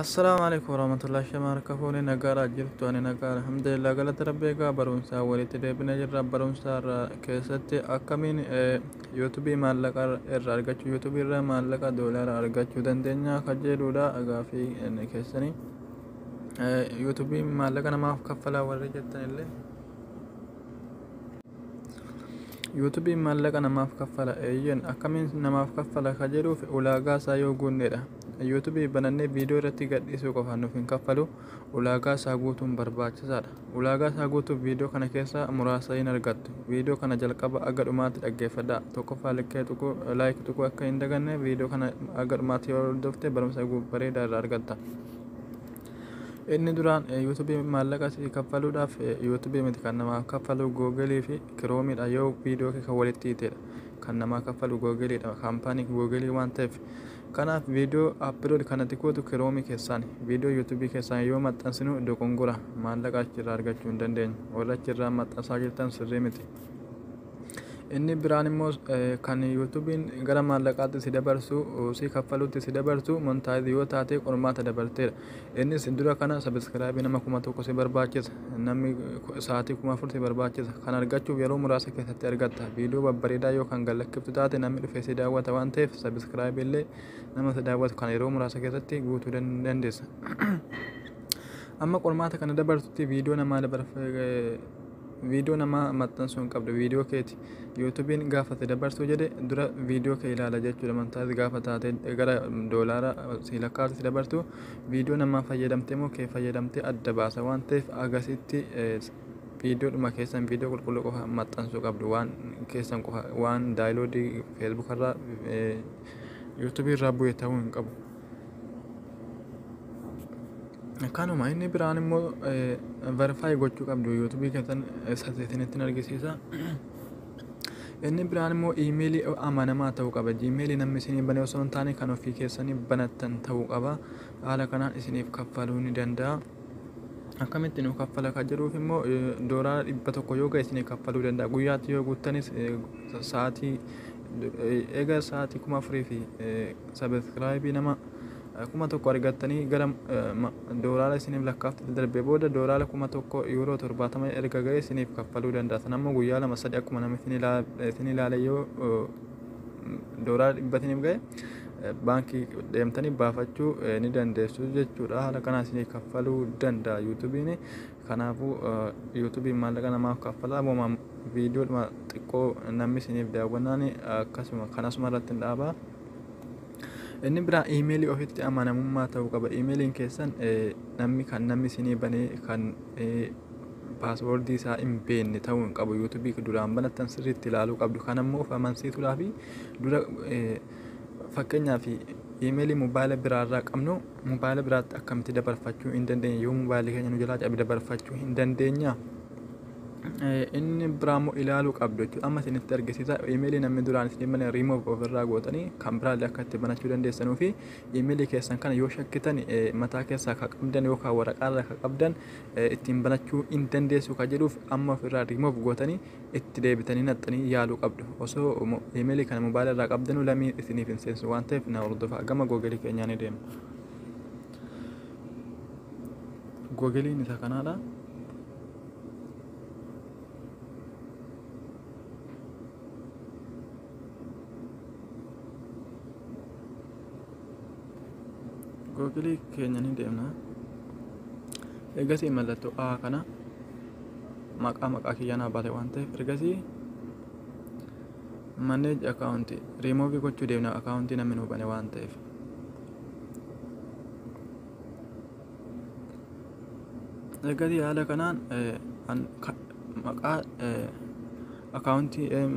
السلام عليكم ورحمة الله وبركاته. نقارا جبت وانا نقارا الحمد لله قالت ربي برونسا وليت ديبنا جرا برونسا كيست أكمين يوتيوب مالك أرجع يوتيوب إرا مالك دولار أرجع دندنيا خجلوا لا أقافي كيسني يوتيوب مالك أنا ما كفلا ورجتني اللي يوتيوب مالك أنا ما كفلا أيين أكمين نما كفلا خجلوا في أولاغا سايو غنيرا يوتيوب بناني فيديو رتي قد يسوق فانو فين كفلو أولاغا ساغوتون برباچ سار أولاغا ساغوتو فيديو كنا كيسا مراسين أرغت فيديو كنا جلقبا أغر أمات أغفدا توكو فالكي توكو لايك توكو أكا إندغاني فيديو كنا أغر أمات يوردوفتي برم ساغو بريدا أرغتا inni duraan YouTube maallaqa si kaffaluudhaaf YouTube miti kan nama kaffalu Google fi Chrome dha yoo video ke walitti hidheedha kan nama kaffalu Google dha kaampaanii Google waan ta'eef kanaaf video upload kanatti kootu Chrome keessaan video YouTube keessaan yoo maxxansinu dogongora maallaqa achirraa argachuu hin dandeenyu warra achirraa maxxansaa jirtan sirrii miti. inni biraan immoo kan YouTubein gara maallaqaatti si dabarsu si kaffalutti si dabarsu montaayizii yoo taate qormaata dabarteedha. Innis dura kana subscribe nama 1000 si barbaachisa namni sa'aatii 1000 si barbaachisa kan argachuuf yeroo muraasa keessatti argatta viidiyoo babbareedaa yoo kan gallakkiftu taate namni dhufee si daawwata waan ta'eef subscribe illee nama si daawwatu kan yeroo muraasa keessatti guutuu dandeessa. amma qormaata kana dabarsutti viidiyoo nama dabarfee video nama maxxansuu hin qabdu video keeti YouTubein gaafate dabarsuu jedhe dura video kee ilaala jechuudha montaayizii gaafa taate gara doolaara si lakkaatu dabartu video nama fayyadamtee moo kee fayyadamtee adda baasa waan ta'eef agasitti video dhuma keessan video qulqulluu qofa maxxansuu qabdu waan keessan qofa waan daayiloodii Facebook irraa YouTube irraa bu'ee ta'uu hin qabu. kanuma inni biraan immoo verify gochuu qabdu YouTube keessan saseetinitti argisiisa. inni biraan immoo emailii amanamaa ta'uu qaba. Gmailii namni isinii banee osoo hin taane kan ofii keessanii banattan ta'uu qaba. haala kanaan isiniif kaffaluu ni danda'a. akkamitti nu kaffala kan jedhuuf immoo doolaara 100 yoo ga'e isinii kaffaluu danda'a. guyyaatti yoo guuttanis sa'aatii eega sa'aatii 4000 fi subscribe nama 1000 argattanii gara doolaara isiniif lakkaafte darbee booda doolaara 1000 euro 70 erga ga'e isiniif kaffaluu danda'a. Sanammoo guyyaa 2-3 akkuma namni isin ilaale yoo doolaara 100 isiniif ga'e baankii deemtanii baafachuu ni dandeessu jechuudha. haala kanaan isiniif kaffaluu danda'a YouTubein. kanaafuu YouTubein maallaqa namaaf kaffala. ammoo viidiyoo xiqqoo namni isiniif daawwannaan akkasuma kanasuma irratti hin dhaabaa. inni biraa emailii ofitti amanamummaa ta'uu qaba. emailiin keessan namni isinii banee kan paaswoordii isaa hin beekne ta'uu hin qabu. YouTube duraan banattan sirriitti ilaaluu qabdu. kan ammoo of amansiisuudhaaf dura fakkeenyaaf emailii mobaayila biraarraa qabnu mobaayila biraatti akkamitti dabarfachuu hin dandeenya yoo mobaayilii keenya nu jalaa cabe dabarfachuu hin dandeenya. inni biraammoo ilaaluu qabdu jechuudha. amma isinitti argisiisa emailii namni duraan isin banee remove ofirraa gootanii kan biraallee akka itti banachuu dandeessanuu fi emailii keessan kana yoo shakkitan mataa keessaa ka qabdan yookaan waraqaarraa ka qabdan ittiin banachuu hin dandeessu ka jedhuuf amma ofirraa remove gootanii itti deebitanii naxxanii yaaluu qabdu. osoo emailii kana mobaayila irraa qabdanuu lamii isiniif hin seensu waan ta'eef na hordofaa. gama googelii keenyaa ni deema. googeliin isa kanaadha. Google keenya ni deemna. ergasii mallattoo A kana maqaa kiyyaa baate waan ta'eef ergasii manage account remove gochuu deemna. account namni nu bane waan ta'eef ergasii haala kanaan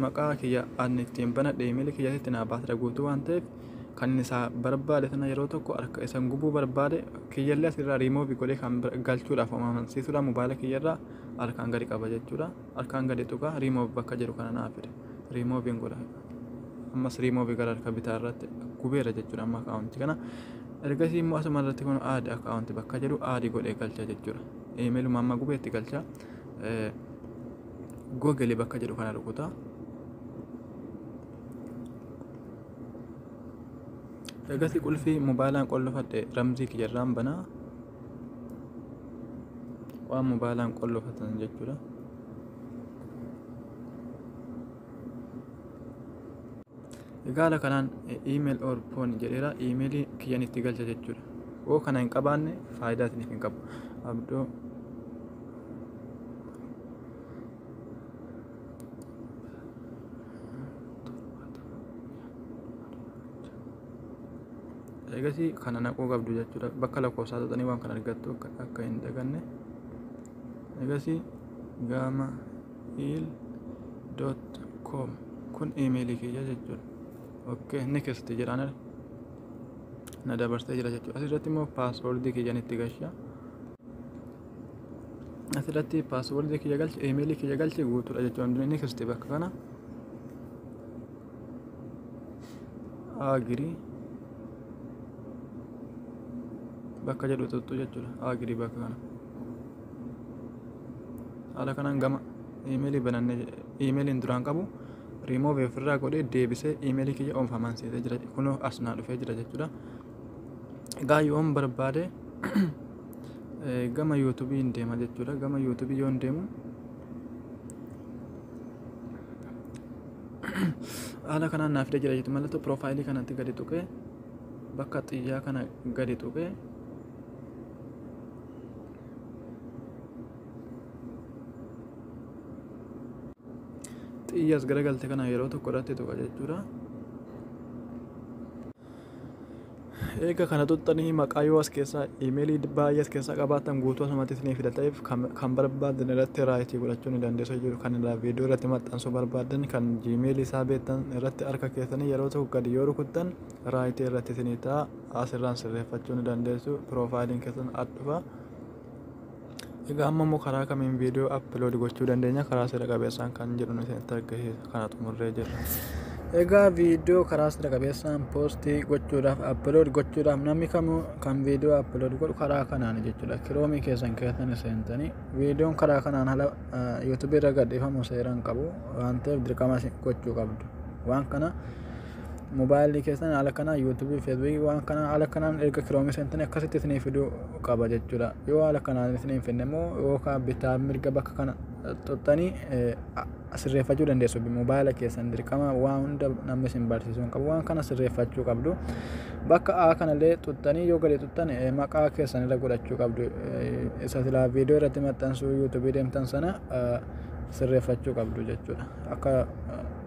maqaa kiyya ani ittiin banadhe email kiyyatti na baasee guutuu waan ta'eef kan isaa barbaade sana yeroo tokko harka isan gubuu barbaade kiyyallee asirraa remove godhee kan galchuudhaaf amansiisuudhaan mobaayila kiyyarraa harkaan gadi qaba jechuudha. harkaan gadi tuqa remove bakka jedhu kana naaf fide remove godha. ammas remove gara harka bitaa irratti gubeera jechuudha. amma account kana ergasii immoo asuma irratti kun add account bakka jedhu add godhee galcha jechuudha. email amma gubeetti galcha. Google bakka jedhu kana rukuta. Egasii qulfii moobaayilaan qollofadhe ramzii kiyyarraan banaa. Waan moobaayilaan qollofatan jechuudha. Egaa kanaan email or phone jedheera. Emailii kiyyan itti galcha jechuudha. Yoo kana hin qabaanne faayidaa isiniif hin qabu. Abdoo egasii kana naquu qabdu jechuudha. Bakka lakkoofsaa xaxanii waan kana argattu akka hin daganne. Egasii gmail.com kun emailii kiyya jechuudha. Okay, next jedhaan na dabarsee jira jechuudha. Asirratti immoo paaswoordii kiyyan itti galcha. Asirratti paaswoordii kiyya galcha, emailii kiyya galcha guutuudha jechuudha. Next bakka kana agree bakka jedhu tuttu jechuudha. Agree bakka kana. Haala kanaan gama emailii bananne emailiin duraan qabu remove ofirraa godhee deebisee emailii kiyya oonfamansiisee jira. Kunoo as naa dhufee jira jechuudha. Egaa yoon barbaade gama YouTube hin deema jechuudha. Gama YouTube yoon deemu haala kanaan naaf fidee jira jechuudha. Mallattoo profaayilii kanatti gadi tuqee bakka xiyyaa kana gadi tuqee xiyyaas garagalte kana yeroo tokko irratti tuqa jechuudha. Egaa kana tuttanii maqaa yoo as keessaa emailii baay'ee as keessaa qabaatan guutuu asumatti isinii fida ta'eef kan barbaadan irratti raayitii godhachuu ni dandeessu jechuudha. Kan viidiyoo irratti maxxansuu barbaadan kan Gmail isaa beektan irratti harka keessanii yeroo tokko gadi yoo rukuttan raayitii irratti isinii ta'a. Asirraan sirreeffachuu ni dandeessu. Piroofaayiliin keessan dhufa. Egaa amma immoo karaa kamiin viidiyoo upload gochuu dandeenya? Karaa seera qabeessaan kan jedhu isinitti agarsiisa. Kana xumurree jirra. Egaa viidiyoo karaa seera qabeessaan poostii gochuudhaaf upload gochuudhaaf namni kamuu kan viidiyoo upload godhu karaa kanaan jechuudha. Kiroomii keessan keessan seentanii viidiyoon karaa kanaan haala YouTube irra gadhiifamu seeraan qabu waan ta'eef dirqama gochuu qabdu. Waan kana mobaayilii keessan haala kanaan YouTube, Facebook waan kana haala kanaan erga kiroomii seentanii akkasitti isinii fiduu qaba jechuudha. Yoo haala kanaan isinii hin fidne immoo yookaan bitaa mirga bakka kana tuttanii sirreeffachuu dandeessu. Mobaayila keessan dirqama waan hunda namni isin barsiisuu hin qabu. Waan kana sirreeffachuu qabdu. Bakka A kanallee tuttanii yoo gadi tuttan maqaa keessan irra godhachuu qabdu. Isa silaa viidiyoo irratti maxxansuu YouTube deemtan sana sirreeffachuu qabdu jechuudha. Akka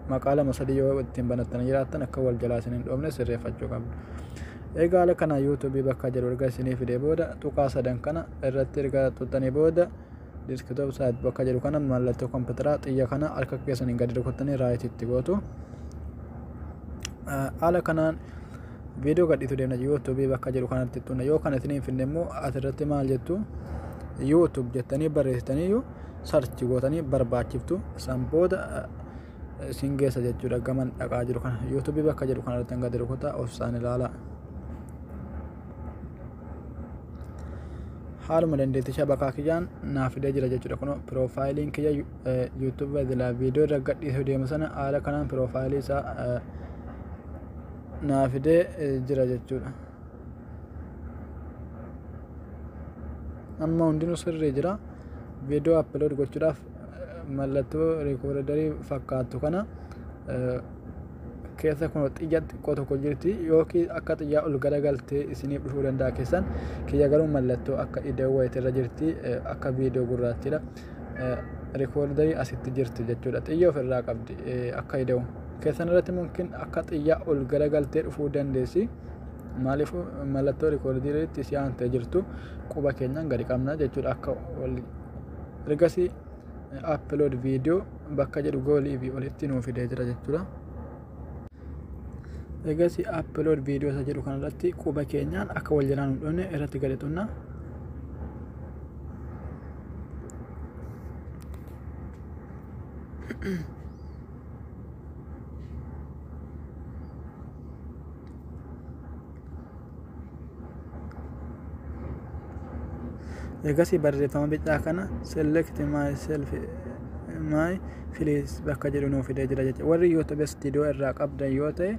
maqaa lama sadii yoo ittiin banattan jiraattan akka wal jalaa isin hin dhoofne sirreeffachuu qabdu. Egaa haala kana YouTube bakka jedhu erga isinii fidee booda tuqaa sadan kana irratti erga tuttanii booda desktop site bakka jedhu kana mallattoo kompiitaraa xiyya kana harka keessaniin gadi rukuttanii raayitiitti gootu. Haala kanaan viidiyoo gadhiitu deemna YouTube bakka jedhu kanatti tunna. Yoo kana isin hin finne immoo asirratti maal jettu YouTube jettanii barreessitanii sarchi gootanii barbaachiftu. San booda isin geessa jechuudha gaman dhaqaa jiru kana. YouTube bakka jedhu kanatti gadi rukutaa ofsaan ilaala. Haaluma dandeettii bakka kiyyaan naaf fidee jira jechuudha. Kun piroofaayiliin kiyya YouTube irra viidiyoo irra gadhiisuu deemu sana haala kanaan piroofaayilii isaa naaf fidee jira jechuudha. Amma hundinuu sirrii jira. Viidiyoo upload gochuudhaaf mallattoo reekoordarii fakkaattu kana keessa kun xiyya xiqqoo tokko jirti. Yookiin akka xiyyaa ol garagaltee isiniif dhufuu danda'a keessan. Kiyya garuu mallattoo akka ida'uu wayita irra jirti. Akka viidiyoo gurraattiidha. Reekoordarii asitti jirti jechuudha. Xiyya ofirraa qabdi akka ida'u. Keessan irratti mungkin akka xiyyaa ol garagaltee dhufuu dandeessi. Maaliif mallattoo reekoordariitti si aantee jirtu quba keenyaan gadi qabna jechuudha. Akka ergasii upload viidiyoo bakka jedhu goolii fi olitti nuuf fidee jira jechuudha. Ergasii upload viidiyoo isa jedhu kanarratti quba keenyaan akka wal jalaan hin dhoofne irratti gadi tunna. Ergasii barreeffama bicaa kana select myself my please bakka jedhu nuuf fidee jira jechuudha. Warri YouTube studio irraa qabdan yoo ta'e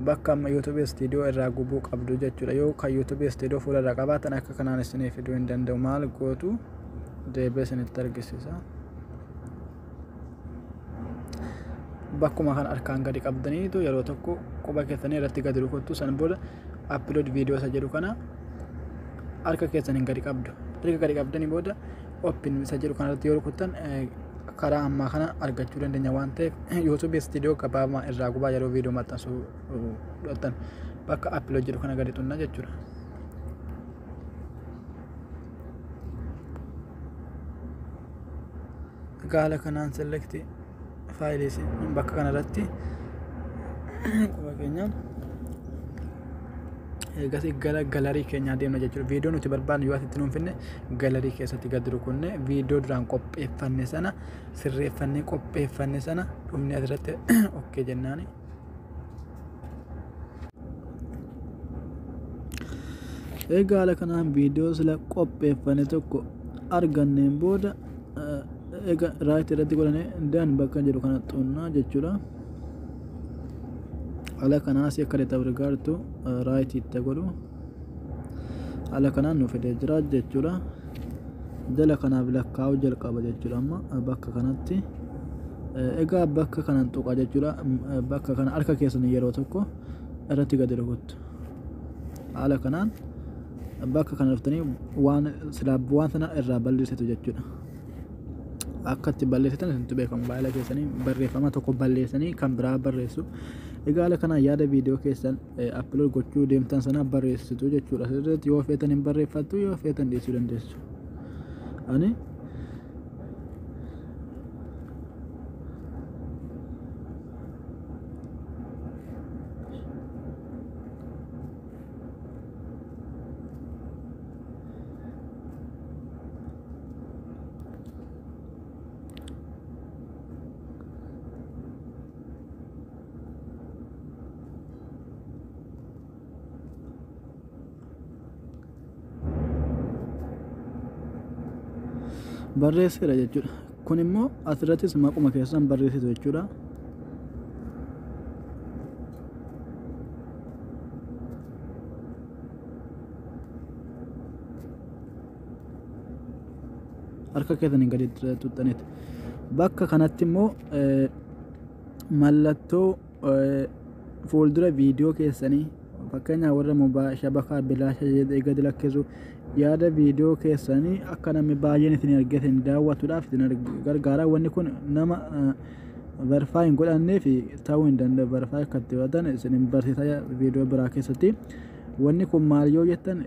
bakka amma YouTube studio irraa gubuu qabdu jechuudha. Yoo kan YouTube studio fuula irraa qabaatan akka kanaan isinii fiduu hin danda'u. Maal gootu deebee isinitti argisiisa. Bakkuma kan harkaan gadi qabdaniitu yeroo tokko quba keessanii irratti gadi rukuttu san booda upload video isa jedhu kana harka keessaniin gadi qabdu. Erga gadi qabdanii booda open isa jedhu kanarratti yoo rukuttan karaa ammaa kana argachuu dandeenya waan ta'eef YouTube studio gabaabaa irraa gubaa yeroo video maxxansuu dhoottan bakka upload jedhu kana gadi xunna jechuudha. Gaala kanaan select files bakka kanarratti quba keenya eegasii gara galarii keenyaa deemna jechuudha. Viidiyoo nuti barbaadnu yoo asitti nuun finne galarii keessatti gad rukunne viidiyoo duraan qopheeffanne sana sirreeffannee qopheeffanne sana dhumne asirratti okkee jennaani. Egaa haala kanaan viidiyoo sila qopheeffanne tokko arganneen booda egaa raayit irratti godhane daan bakka jedhu kana xunnaa jechuudha. Ala kanaan si akka deta regardu right itti godhu ala kanaan nuuf fidee jira jechuudha. Jala kanaaf lakkaa'u jalqaba jechuudha. Amma bakka kanatti egaa bakka kanaan tuqa jechuudha. Bakka kana harka keessanii yeroo tokko irratti gadi rukuttu. Ala kanaan bakka kana dhuftanii waan silaab waan sana irraa balleessitu jechuudha. Akka itti balleessitan isintu beekamu. Baay'ee keessanii barreeffama tokko balleessanii kan biraa barreessu. Egaa haala kanaan yaada viidiyoo keessan upload gochuu deemtan sana barreessitu jechuudha. Asirratti yoo feetan hin barreeffattu yoo feetan dhiisuu dandeessu. Ani barreesseera jechuudha. Kun immoo asirrattis maquma keessan barreessitu jechuudha. Harka keessaniin gadi tuttaniiti. Bakka kanatti immoo mallattoo fuuldura viidiyoo keessanii fakkeenyaaf warra shabakaa bilaasha gadi lakkisu yaada viidiyoo keessanii akka namni baay'een isin argatan daawwatuudhaaf isin gargaara. Wanni kun nama verify hin godhannee fi ta'uu hin danda'u. Verify akka itti godhatan isin barsiisa viidiyoo biraa keessatti. Wanni kun maal yoo jettan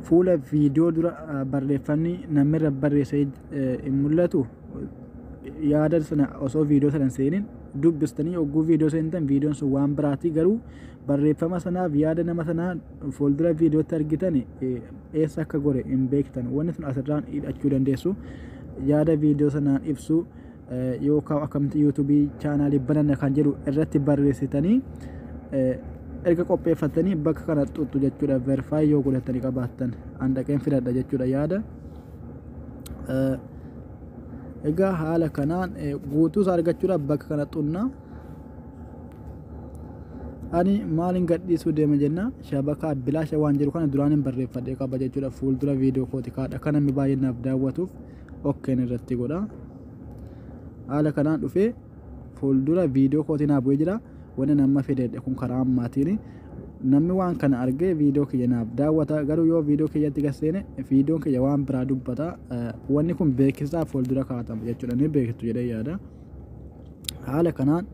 fuula viidiyoo dura barreeffamni namirra barreessee hin mul'atu. Yaada sana osoo viidiyoo sana seenin dubbistanii ogguu viidiyoo seentan viidiyoon sun waan biraati. Garuu barreeffama sanaaf yaada nama sanaa fuuldura viidiyootti argitan eessa akka gore hin beektan. Wanni sun asirraan hidhachuu dandeessu. Yaada viidiyoo sanaan ibsu yookaan akkamti YouTube chaanaalii banana kan jedhu irratti barreessitanii erga qopheeffatanii bakka kana xuxxu jechuudha. Verify yoo godhatanii qabaattan handaqeen fidadha jechuudha yaada. Egaa haala kanaan guutuus argachuudhaaf bakka kana xunnaa. Ani maalin gadhiisuu deema jenna shabakaa bilaasha waan jedhu kana duraan hin barreeffadhee qaba jechuudha. Fuuldura viidiyoo kooti kaadha kan namni baay'inaaf daawwatuuf okkeen irratti godha. Haala kanaan dhufee fuuldura viidiyoo kootii naaf bu'ee jira. Wanni nama fedhe kun karaa ammaatiin namni waan kana argee viidiyoo kiyya naaf daawwata. Garuu yoo viidiyoo kiyyatti gaseene viidiyoon kiyya waan biraa dubbata. Wanni kun beeksisaaf fuuldura kaa'atamu jechuudha. Ni beektu jedhee yaada. Haala kanaan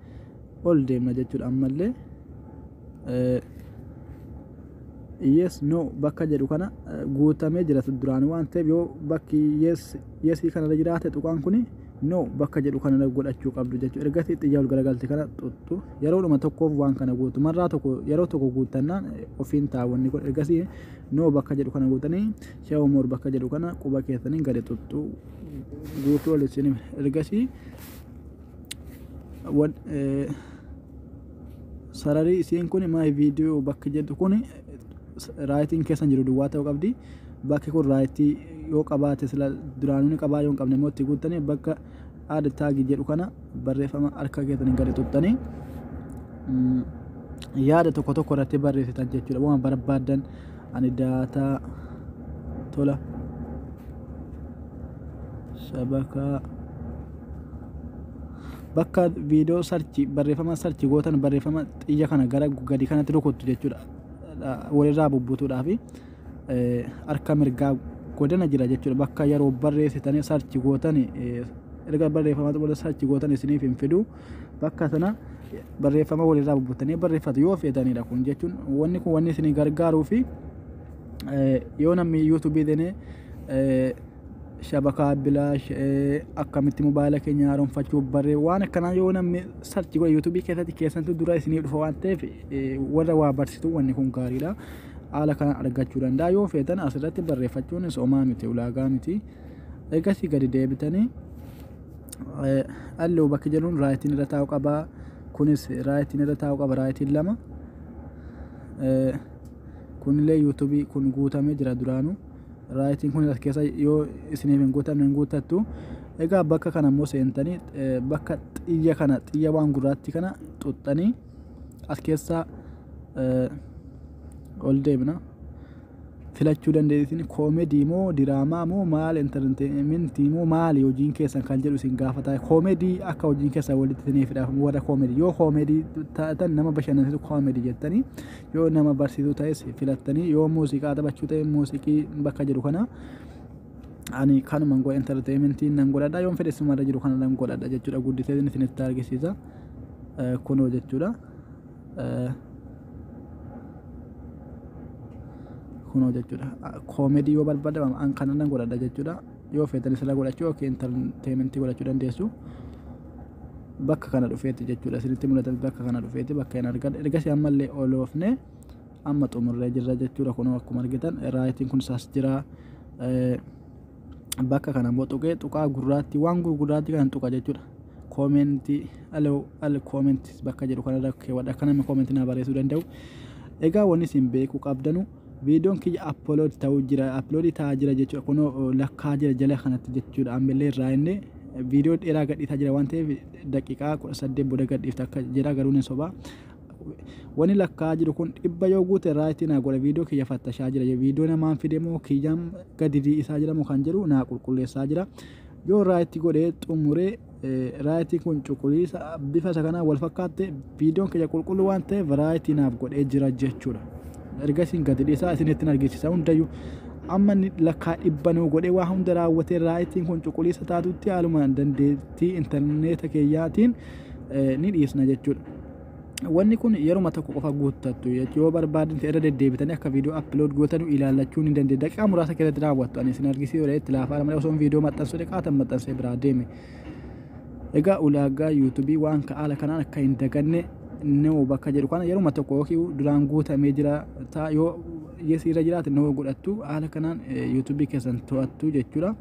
ol deemna jechuudha. Ammallee yes no bakka jedhu kana guutamee jira duraan waan ta'eef yoo bakki yes kana jiraate tuqaan kuni no bakka jedhu kana godhachuu qabdu jechuudha. Ergasii xiyyaa garagalti kana tuttu yeroodhuma tokkoof waan kana guutu marraa tokko yeroo tokko guutannaan ofiin taawwanni godhe. Ergasii no bakka jedhu kana guutanii shawoo moor bakka jedhu kana quba keessanii gadi tuttu guutuu ol isin ergasii sararii isiin kun my viidiyoo bakka jedhu kun raayitiin keessan jiru duwwaa ta'uu qabdi. Bakki kun raayitii yoo qabaate sila duraanuu qabaa yoo hin qabne immoo itti guuttanii bakka add tag jedhu kana barreeffama harka keessaniin gadi tuttanii yaada tokko tokko irratti barreessitan jechuudha. Waan barbaadan ani daataa tola shabaka bakka video search barreeffama search gootan barreeffama xiyya kana gara gadi kanatti rukuttu jechuudha. Walirraa bubbutuudhaaf harka mirgaa godana jira jechuudha. Bakka yeroo barreessitanii search gootan erga barreeffama wal search gootan isiniif hin fidu bakka sana barreeffama walirraa bubbutanii barreeffatu yoo feetanidha. Kun jechuun wanni isin gargaaruu fi yoo namni YouTube dene shabaka bilaash akkamitti mobaayila keenya haaromfachuu barree waan akkanaa yoo namni search godhe YouTube keessatti dura isiniif dhufa waan ta'eef warra waa barsiisu wanni kun gaariidha. Haala kana argachuu danda'a. Yoo feetan asirratti barreeffachuun somaa miti ulaagaa miti. Egasii gadi deebitanii halluu bakki jedhuun raayitiin irra taa'u qaba. Kunis raayitiin irra taa'u qaba. Raayitiin lama kunillee YouTube kun guutamee jira duraanuu. Raayitiin kun as keessa yoo isiniif hin guutamne hin guutattu. Egaa bakka kana immoo seentanii bakka xiyya kana xiyya waan gurraatti kana xuxxanii as keessa ol deemna filachuu dandeessin. Koomedii moo diraamaa moo maal entertainmentii moo maal hojiin keessan kan jedhu isin gaafata. Koomedii akka hojiin keessan walitti isiniifidhaaf warra koomedii yoo koomedii taatan nama bashannansiisu koomedii jettanii yoo nama barsiisuu ta'es filattanii yoo muuziqaa taphachuu ta'e muuziqii bakka jedhu kana ani kanuma godha entertainmentii nan godhadha. Yoo fedheessumarra jiru kana nan godhadha jechuudha. Guddisee isinitti argisiisa kunoo jechuudha. Kunoo jechuudha. Koomedii yoo barbaadamu an kana nan godhadha jechuudha. Yoo feetan isla godhachuu yookiin entertainmentii godhachuu dandeessu. Bakka kana dhufeetti jechuudha. Isinitti mul'atan bakka kana dhufeetti bakka hin argan. Ergasii ammallee ol oofne amma xumurree jirra jechuudha. Kunoo akkuma argitan raayitiin kun saas jira. Bakka kana immoo tuqaa gurraatti waan gurguraatti kan tuqa jechuudha. Koomentii al koomentii bakka jedhu kana keewwadha. Akka namni koomentii na barreessuu danda'u. Egaa wanni isin beekuu qabdanu videoon kiyya upload ta'uu jira. Upload ta'aa jira jechuudha. Kunoo lakkaa jira jala kanatti jechuudha. Ammallee irraa inni video dheeraa gadhiisaa jira waan ta'eef daqiiqaa 18 booda gadhiifta akka jira garuu ni soba. Wani lakkaa jiru kun dhibba yoo guute raayitii naa godha video kiyya fattashaa jira. Video namaan fide moo kiyyaan gadi isaa jira moo kan jedhu naa qulqulleessaa jira. Yoo raayitii godhee xumuree raayitii kun cuquliisa bifa isa kanaa wal fakkaatte videoon kiyya qulqulluu waan ta'eef raayitii naaf godhee jira jechuudha. Ergasiin gadi isaa isinitti argisiisa hundayyuu amma lakkaa dhibba nuu godhee waa hunda raawwatee raayitiin kun cuquliisa taatutti haaluma dandeettii intarneeta keeyyaatiin ni dhiisna jechuudha. Wanni kun yeroo tokko qofa guuttattu yoo barbaadan irra deddeebitanii akka video upload gootanu ilaallachuu ni dandeenya. Daqiiqaa muraasa keessatti raawwattu. Ani isin argisiisuu itti laafaa malee osoo video maxxansuu qaatan maxxansee biraa deeme. Egaa ulaagaa YouTube waan haala kanaan akka hin daganne noo bakka jedhu kana yeroo tokko yookiin duraan guutamee jira yoo irra jiraate noo godhattu haala kanaan YouTube keessan to'attu jechuudha.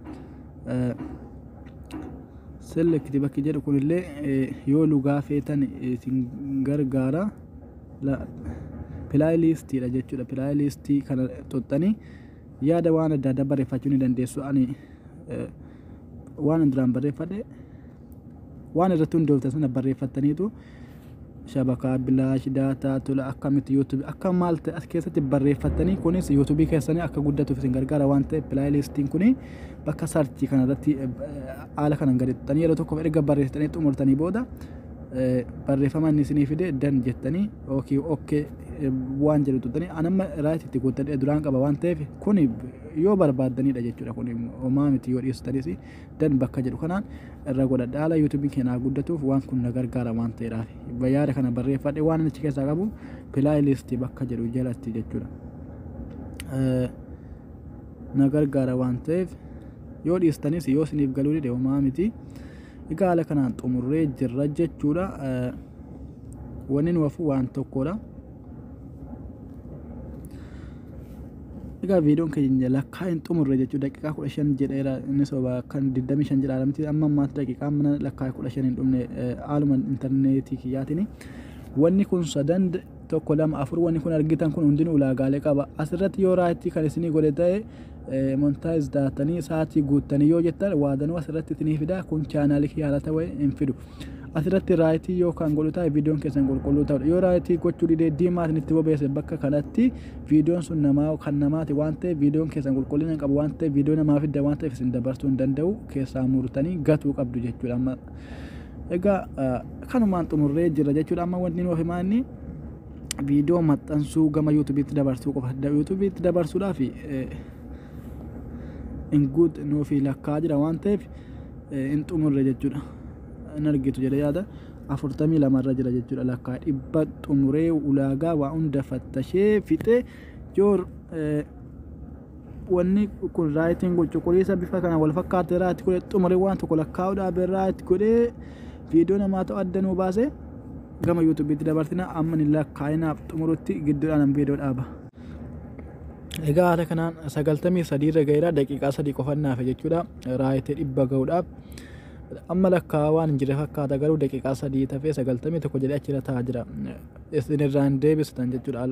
Select bakki jedhu kunillee yoo lugaa feetan isin gargaara. Playlist dha jechuudha. Playlist kana xuxxanii yaada waan adda addaa barreeffachuu ni dandeessu. Ani waan duraan barreeffadhe waan irratti hundooftan sana barreeffataniitu shabaka bilaash daataa tola akkamitti YouTube akka maal ta'e as keessatti barreeffatanii kunis YouTube keessanii akka guddatuuf isin gargaara waan ta'eef playlistiin kuni bakka search kanarratti haala kanaan gadi tuttanii yeroo tokko erga barreessitanii xumurtanii booda barreeffama inni isinii fide dan jettanii okay waan jedhu tuttanii anamma raayit itti guuttadhe duraan qaba waan ta'eef kuni yoo barbaadanidha jechuudha. Kuni homaa miti yoo dhiyeessitanis dan bakka jedhu kanaan irra godhadha. Haala YouTube keenyaa guddatuuf waan kun na gargaara waan ta'eedhaaf yaada kana barreeffadhe waan achi keessaa qabu playlist bakka jedhu jalatti jechuudha. Na gargaara waan ta'eef yoo dhiyeessitanis yoo isiniif galuu dide homaa miti. Egaa haala kanaan xumurree jirra jechuudha. Wanni nu hafu waan tokkodha. Egaa videoon keenya lakkaa hin xumurre jechuudha. Daqiiqaa 15 jedheera inni soba kan 25 jedha miti amma ammaatti daqiiqaa mana lakkaa 15 hin dhumne haaluma intarneetii kiyyaatiin wanni kun sadan tokko lama afur wanni kun argitan kun hundinuu ulaagaalee qaba. Asirratti yoo raayitii kan isinii godhe ta'e montaayiz daatanii sa'aatii guuttanii yoo jettan waadanuu asirratti isinii fida. Kun chaanaalii kiyyaa ta'e hin fidu. Asirratti raayitii yoo kan godhu ta'e viidiyoon keessan qulqulluu ta'udha. Yoo raayitii gochuu didee diimaa isinitti bobeesse bakka kanatti viidiyoon sun kan namaati waan ta'eef viidiyoon keessan qulqullina qabu waan ta'eef viidiyoo namaa fidda waan ta'eef isin dabarsuu hin danda'u keessaa murtanii gatuu qabdu jechuudha. Amma egaa kanumaan xumurree jira jechuudha. Amma wanti nuuf himaa inni viidiyoo maxxansuu gama yuutuubiitti dabarsuu qofa. Yuutuubiitti dabarsuudhaaf hin guut nuufi lakkaa jira waan ta'eef hin xumurre jechuudha. Hin argitu jedhe yaada 42 irra jira jechuudha. Lakkaa 100 xumuree ulaagaa waa hunda fattashee fixee yoo wanni kun raayitiin cuquliisa bifa kana wal fakkaatee raayitii godhee xumuree waan tokko lakkaa'uudhaaf raayitii godhee viidiyoo namaa ta'u adda nuu baasee gama yuutuubiitti dabarsina. Amma ni lakkaa'inaaf xumurutti gidduudhaan viidiyoo dhaaba. Egaa haala kanaan 93 irra gaheera. Daqiiqaa 3 qofannaaf jechuudha raayitii 100 gahuudhaaf. Amma lakkaa waan hin jirre fakkaata garuu daqiiqaa 3 tafee 91 jedhee achirra taa'aa jira. Isinirraan deebistan jechuudha.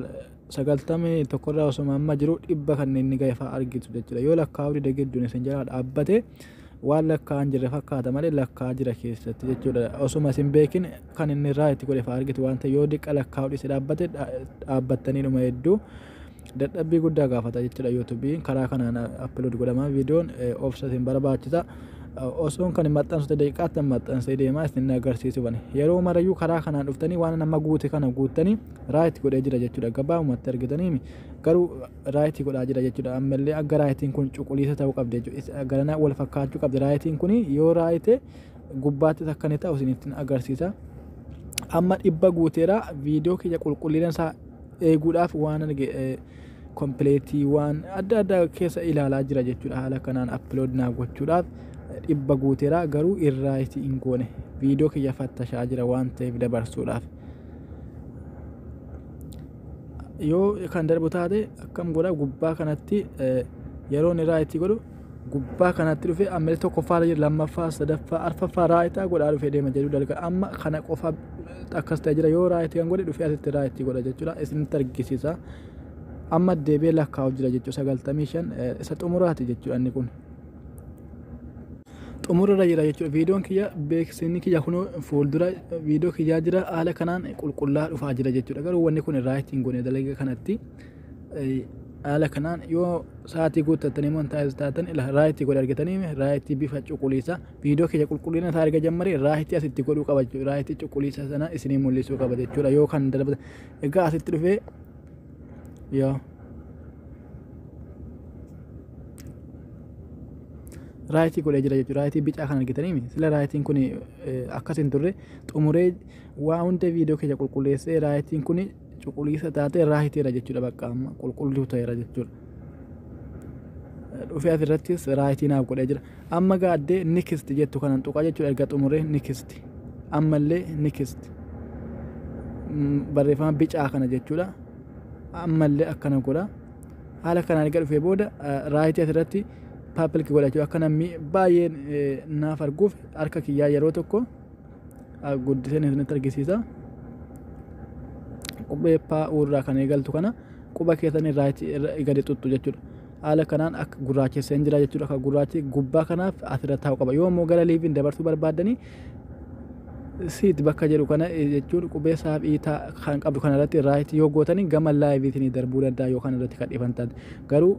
91 irraa osoo amma jiru 100 kanneen inni gahe fa'aa argitu jechuudha. Yoo lakkaa'uu dide gidduun isin jala dhaabbate waan lakkaa hin jirre fakkaata malee lakkaa jira keessatti jechuudha. Osuma isin beekin kan inni raayitii godhe fa'aa argitu waan ta'eef yoo diqqa lakkaa'uu dhise dhaabbate dhaabbattanii dhuma hedduu dadhabbii guddaa gaafata jechuudha. yuutuubiin karaa kanaan aplood godhama viidiyoon oofsatiin barbaachisa. Osoon kan maxxansu daqiiqaatti maxxansee deemaa isin agarsiisu bane yeroo marayyuu karaa kanaan dhuftanii waan nama guute kana guuttanii raayitii godhee jira jechuudha. Gabaabumatti argitanii garuu raayitii godhaa jira jechuudha. Ammallee akka raayitiin kun cuquliisa ta'uu qabdi jechuudha. Garanaa wal fakkaachuu qabdi raayitiin kun yoo raayitee gubbaatti akka inni ta'u isinitti agarsiisa. Amma 100 guuteera. Viidiyoo kiyya qulqullina isaa eeguudhaaf waan kompleetii waan adda addaa keessa ilaalaa jira jechuudha. Haala kanaan aplood naa gochuudhaaf 100 guuteera garuu irraayitii hin goone viidiyoo kiyya fattashaa jira waan ta'eef dabarsuudhaaf. Yoo kan darbu taate akkam godha gubbaa kanatti yeroo inni raayitii godhu gubbaa kanatti dhufe amma tokkoffaa jira lammaffaa sadaffaa arfaffaa raayitaa godhaa dhufe deema jedhu dalga. Amma kana qofa akkas ta'e jira yoo raayitii kan godhe dhufe asitti raayitii godha jechuudha. Isinitti argisiisa. Amma deebi'ee lakkaa'u jira jechuudha. 95 isa xumuraati jechuudha inni kun. Xumurarra jira jechuudha. Viidiyoon kiyya beeksisni kiyya kun fuuldura viidiyoo kiyyaa jira haala kanaan qulqullaa dhufaa jira jechuudha. Garuu wanni kun raayitiin goone dalaga kanatti haala kanaan yoo sa'aatii guuttattanii montaayiz taatan raayitii godhe argatanii raayitii bifa cuquliisa viidiyoo kiyya qulqullina isaa erga jammaree raayitii asitti godhuu qaba jechuudha. Raayitii cuquliisa sana isinii mul'isuu qaba jechuudha. Yoo kan darbatan egaa asitti dhufee yoo raayitii godhee jira jechuudha. Raayitii bicaa kan argitanii sila raayitiin kun akkas hin turre xumuree waa hunda viidiyoo kiyya qulqulleessee raayitiin kun cuquliisa taate raayitiidha jechuudha. Bakka amma qulqulluu ta'eera jechuudha. Dhufee asirrattis raayitii naaf godhee jira. Amma gaaddee nikisti jettu kanan tuqaa jechuudha. Erga xumuree nikisti ammallee nikisti barreeffama bicaa kana jechuudha. Ammallee akkana godha. Haala kanaan erga dhufee booda raayitii asirratti paapilki godhachuu akka namni baay'een naaf arguuf harka kiyyaa yeroo tokko guddiseen isinitti argisiisa. Qubee paa'uurraa kan eegaltu kana quba keessanii raayitii gadi tuttu jechuudha. Haala kanaan akka gurraachesseen jira jechuudha. Akka gurraachi gubbaa kanaaf asirra taa'u qaba. Yoo immoo gara liiviin dabarsuu barbaaddanii siit bakka jedhu kana jechuun qubee saaphii kan qabdu kanarratti raayitii yoo gootanii gama laayiviitiin darbuu danda'a yoo kanarratti kadhifan taate. Garuu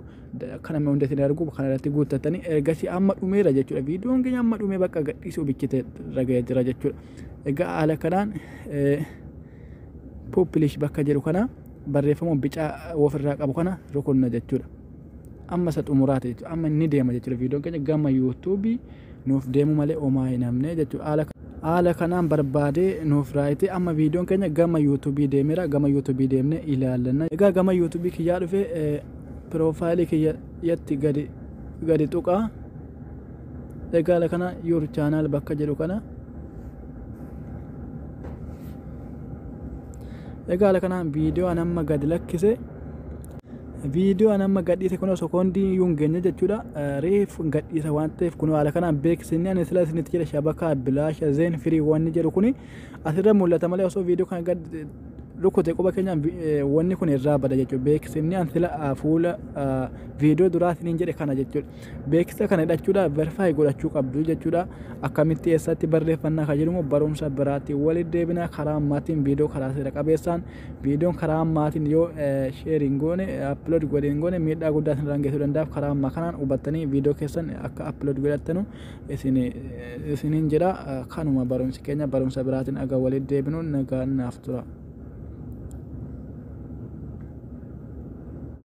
kan amma hunda isin argu kanarratti guuttatanii ergasii amma dhumeera jechuudha. Viidiyoon keenya amma dhumee bakka gadhiisuu bichitee raga'ee jira jechuudha. Egaa haala kanaan pooppilish bakka jedhu kana barreeffama bicaa ofirraa qabu kana rukunna jechuudha. Amma isa xumuraati jechuudha. Amma inni deema jechuudha. Viidiyoon keenya gama yuutuubii nuuf deemu malee homaa hin hamne jechuudha. Haala kanaan barbaadee nuuf raayitii amma viidiyoon keenya gama yuutuubii deemeera. Gama yuutuubii deemne ilaallanna. Egaa gama yuutuubii kiyyaa dhufee piroofaayilii kiyyatti gadi tuqaa. Egaa haala kana yuur chaanaal bakka jedhu kana. Egaa haala kanaan viidiyoo an amma gadi lakkise. Viidiyoo an amma gadhiise kun sekoondii yuun geenye jechuudha. Reef gadhiisa waan ta'eef kun haala kanaan beeksisni ani sila isinitti jedha shabakaa bilaasha zeen firii wanni jedhu kun asirra mul'ata malee osoo viidiyoo kana gad rukute quba keenya wanni kun irraa bada jechuudha beeksifni an sila fuula viidiyoo duraatiin jedhe kana jechuudha beeksisa kana hidhachuudha verify godhachuu qabdu jechuudha akkamitti eessatti barreeffannaa kan jedhamu barumsa biraatti walitti deebina karaa ammaatiin viidiyoo karaa seera qabeessaan viidiyoon karaa ammaatiin yoo sheeriin goone upload godheen goone miidhaa guddaa isin irraan geessuu danda'a karaa ammaa kanaan hubattanii viidiyoo keessan akka upload godhattanu isiniin jedha kanuma barumsi keenya barumsa biraatiin aga walitti deebinu nagaan naaf tura.